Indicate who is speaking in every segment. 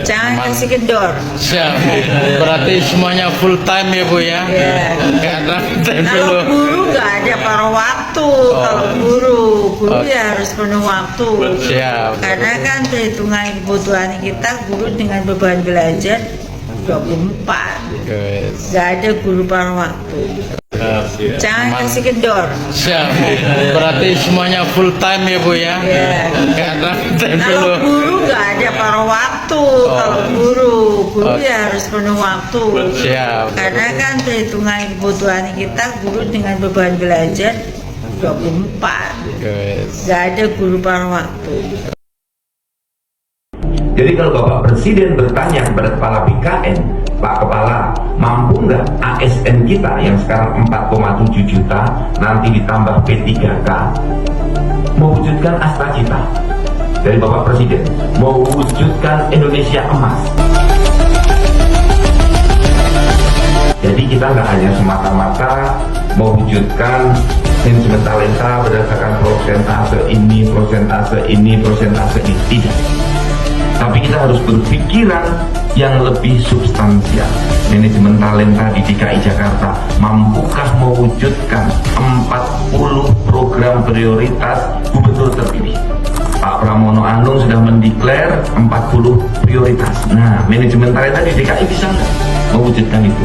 Speaker 1: Jangan kasih kendor.
Speaker 2: Siap. Berarti semuanya full time ya Bu ya?
Speaker 1: Iya.
Speaker 2: Nggak ada time
Speaker 1: Kalau
Speaker 2: dulu.
Speaker 1: guru nggak ada paruh waktu. Kalau guru ya harus penuh waktu.
Speaker 2: Siap.
Speaker 1: Karena kan perhitungan kebutuhan kita guru dengan beban belajar 24.
Speaker 2: Guys.
Speaker 1: Nggak ada guru paruh waktu. Jangan kasih kendor.
Speaker 2: Siap. Berarti semuanya full time ya Bu ya?
Speaker 1: Iya.
Speaker 2: Nggak ada time
Speaker 1: Kalau
Speaker 2: dulu.
Speaker 1: guru nggak ada paruh waktu. Kalau guru ya harus penuh waktu.
Speaker 2: Siap.
Speaker 1: Karena kan perhitungan kebutuhan kita guru dengan beban belajar 24.
Speaker 2: Guys.
Speaker 1: Nggak ada guru paruh waktu.
Speaker 3: Jadi kalau Bapak Presiden bertanya kepada Kepala BKN, Pak Kepala, mampu nggak ASN kita yang sekarang 4,7 juta, nanti ditambah P3K, mewujudkan Astacita dari Bapak Presiden, mewujudkan Indonesia emas. Jadi kita nggak hanya semata-mata mewujudkan manajemen talenta berdasarkan persentase ini, tidak. Tapi kita harus berpikiran yang lebih substansial. Manajemen talenta di DKI Jakarta mampukah mewujudkan 40 program prioritas gubernur terpilih? Pak Pramono Anung sudah mendeklar 40 prioritas. Nah, manajemen talenta di DKI bisa nggak mewujudkan itu?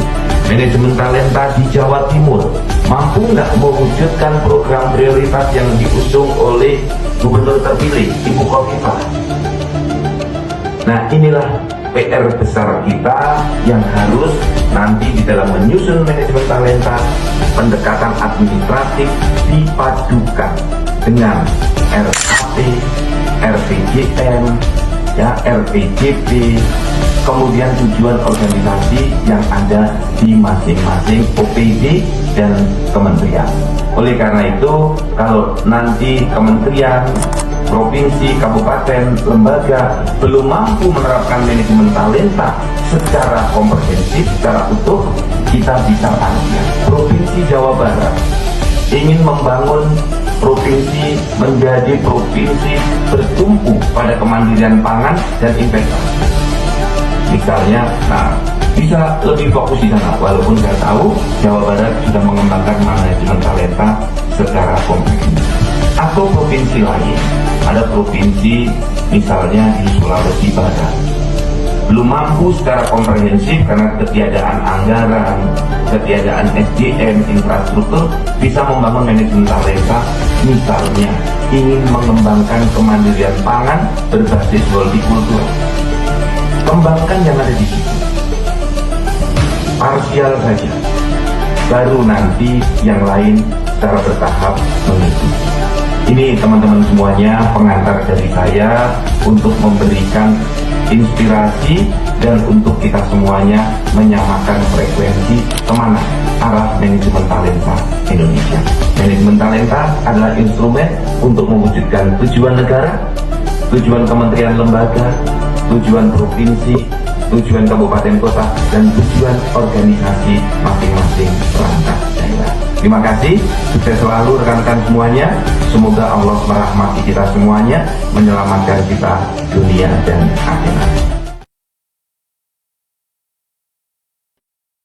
Speaker 3: Manajemen talenta di Jawa Timur mampu nggak mewujudkan program prioritas yang diusung oleh gubernur terpilih Ibu Khofifah? Nah, inilah PR besar kita yang harus nanti di dalam menyusun manajemen talenta, pendekatan administratif dipadukan dengan RAP, RPJM, ya, RPJP, kemudian tujuan organisasi yang ada di masing-masing OPD dan kementerian. Oleh karena itu, kalau nanti kementerian, provinsi, kabupaten, lembaga belum mampu menerapkan manajemen talenta secara komprehensif, secara utuh, kita bisa tanya. Provinsi Jawa Barat ingin membangun provinsi menjadi provinsi bertumpu pada kemandirian pangan dan investasi. Misalnya, bisa lebih fokus di sana. Walaupun saya tahu Jawa Barat sudah mengembangkan manajemen talenta secara komprehensif. Atau provinsi lain, ada provinsi misalnya di Sulawesi Barat belum mampu secara komprehensif karena ketiadaan anggaran, ketiadaan SDM, infrastruktur, bisa membangun manajemen talenta. Misalnya ingin mengembangkan kemandirian pangan berbasis hortikultura, kembangkan yang ada di situ, parsial saja, baru nanti yang lain secara bertahap mengikuti. Ini teman-teman semuanya pengantar dari saya untuk memberikan inspirasi dan untuk kita semuanya menyamakan frekuensi kemana arah manajemen talenta Indonesia. Manajemen talenta adalah instrumen untuk mewujudkan tujuan negara, tujuan kementerian lembaga, tujuan provinsi, tujuan kabupaten kota, dan tujuan organisasi masing-masing perangkat daerah. Terima kasih, sukses selalu rekan-rekan semuanya. Semoga Allah merahmati kita semuanya, menyelamatkan kita dunia dan akhirat.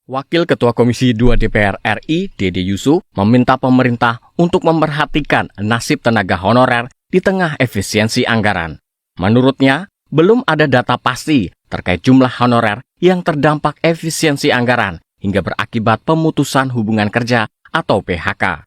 Speaker 4: Wakil Ketua Komisi 2 DPR RI, Dede Yusuf, meminta pemerintah untuk memperhatikan nasib tenaga honorer di tengah efisiensi anggaran. Menurutnya, belum ada data pasti terkait jumlah honorer yang terdampak efisiensi anggaran hingga berakibat pemutusan hubungan kerja atau PHK.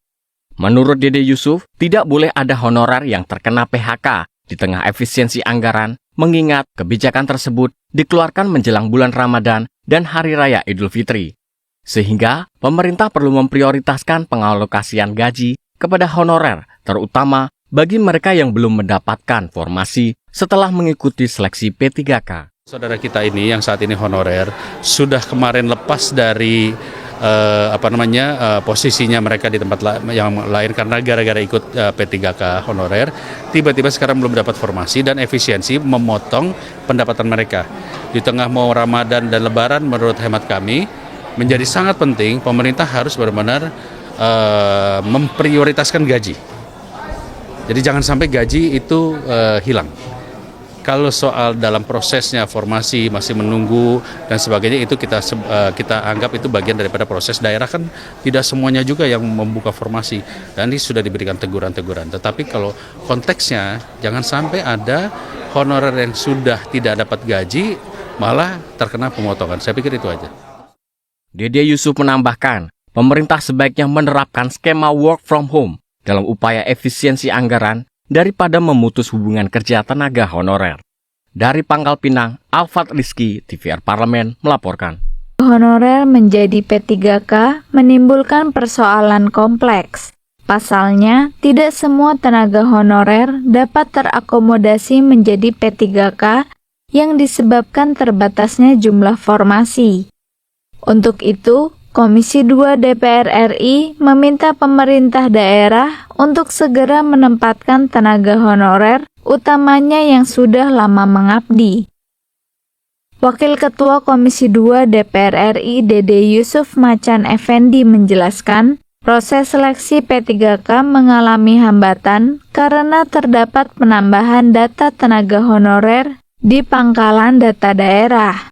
Speaker 4: Menurut Dede Yusuf, tidak boleh ada honorer yang terkena PHK di tengah efisiensi anggaran, mengingat kebijakan tersebut dikeluarkan menjelang bulan Ramadan dan Hari Raya Idul Fitri. Sehingga, pemerintah perlu memprioritaskan pengalokasian gaji kepada honorer, terutama bagi mereka yang belum mendapatkan formasi setelah mengikuti seleksi P3K.
Speaker 5: Saudara kita ini yang saat ini honorer sudah kemarin lepas dari posisinya mereka di tempat yang lain karena gara-gara ikut P3K honorer, tiba-tiba sekarang belum dapat formasi dan efisiensi memotong pendapatan mereka. Di tengah mau Ramadan dan Lebaran, menurut hemat kami menjadi sangat penting pemerintah harus benar-benar memprioritaskan gaji. Jadi jangan sampai gaji itu hilang. Kalau soal dalam prosesnya formasi masih menunggu dan sebagainya, itu kita anggap itu bagian daripada proses. Daerah kan tidak semuanya juga yang membuka formasi dan ini sudah diberikan teguran-teguran. Tetapi kalau konteksnya jangan sampai ada honorer yang sudah tidak dapat gaji malah terkena pemotongan. Saya pikir itu aja.
Speaker 4: Dede Yusuf menambahkan, pemerintah sebaiknya menerapkan skema work from home dalam upaya efisiensi anggaran daripada memutus hubungan kerja tenaga honorer. Dari Pangkal Pinang, Alfat Rizky, TVR Parlemen, melaporkan.
Speaker 6: Honorer menjadi P3K menimbulkan persoalan kompleks. Pasalnya, tidak semua tenaga honorer dapat terakomodasi menjadi P3K yang disebabkan terbatasnya jumlah formasi. Untuk itu, Komisi 2 DPR RI meminta pemerintah daerah untuk segera menempatkan tenaga honorer, utamanya yang sudah lama mengabdi. Wakil Ketua Komisi 2 DPR RI Dede Yusuf Macan Effendi menjelaskan, proses seleksi P3K mengalami hambatan karena terdapat penambahan data tenaga honorer di pangkalan data daerah.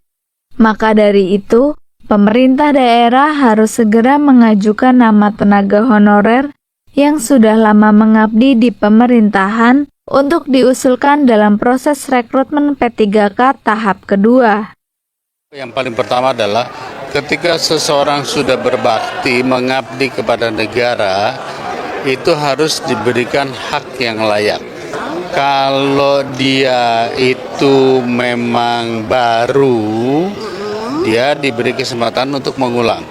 Speaker 6: Maka dari itu, pemerintah daerah harus segera mengajukan nama tenaga honorer yang sudah lama mengabdi di pemerintahan untuk diusulkan dalam proses rekrutmen P3K tahap kedua.
Speaker 7: Yang paling pertama adalah ketika seseorang sudah berbakti mengabdi kepada negara, itu harus diberikan hak yang layak. Kalau dia itu memang baru, dia diberi kesempatan untuk mengulang.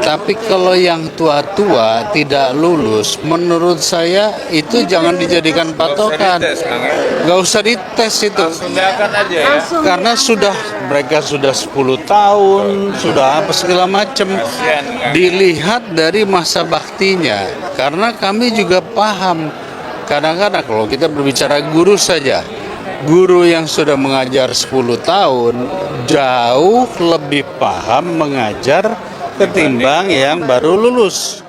Speaker 7: Tapi kalau yang tua-tua tidak lulus, menurut saya itu jangan dijadikan patokan. Gak usah dites itu. Karena mereka sudah 10 tahun, sudah apa segala macam. Dilihat dari masa baktinya. Karena kami juga paham. Kadang-kadang kalau kita berbicara guru saja, guru yang sudah mengajar 10 tahun jauh lebih paham mengajar ketimbang yang baru lulus.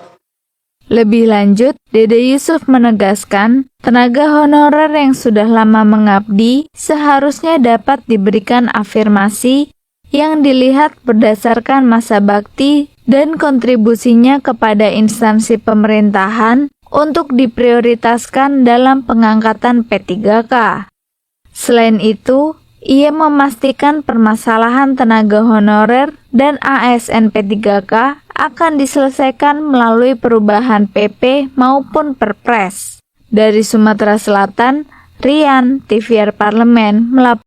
Speaker 6: Lebih lanjut, Dede Yusuf menegaskan, tenaga honorer yang sudah lama mengabdi seharusnya dapat diberikan afirmasi yang dilihat berdasarkan masa bakti dan kontribusinya kepada instansi pemerintahan untuk diprioritaskan dalam pengangkatan P3K. Selain itu, ia memastikan permasalahan tenaga honorer dan ASN P3K akan diselesaikan melalui perubahan PP maupun Perpres. Dari Sumatera Selatan, Rian, TVR Parlemen, melaporkan.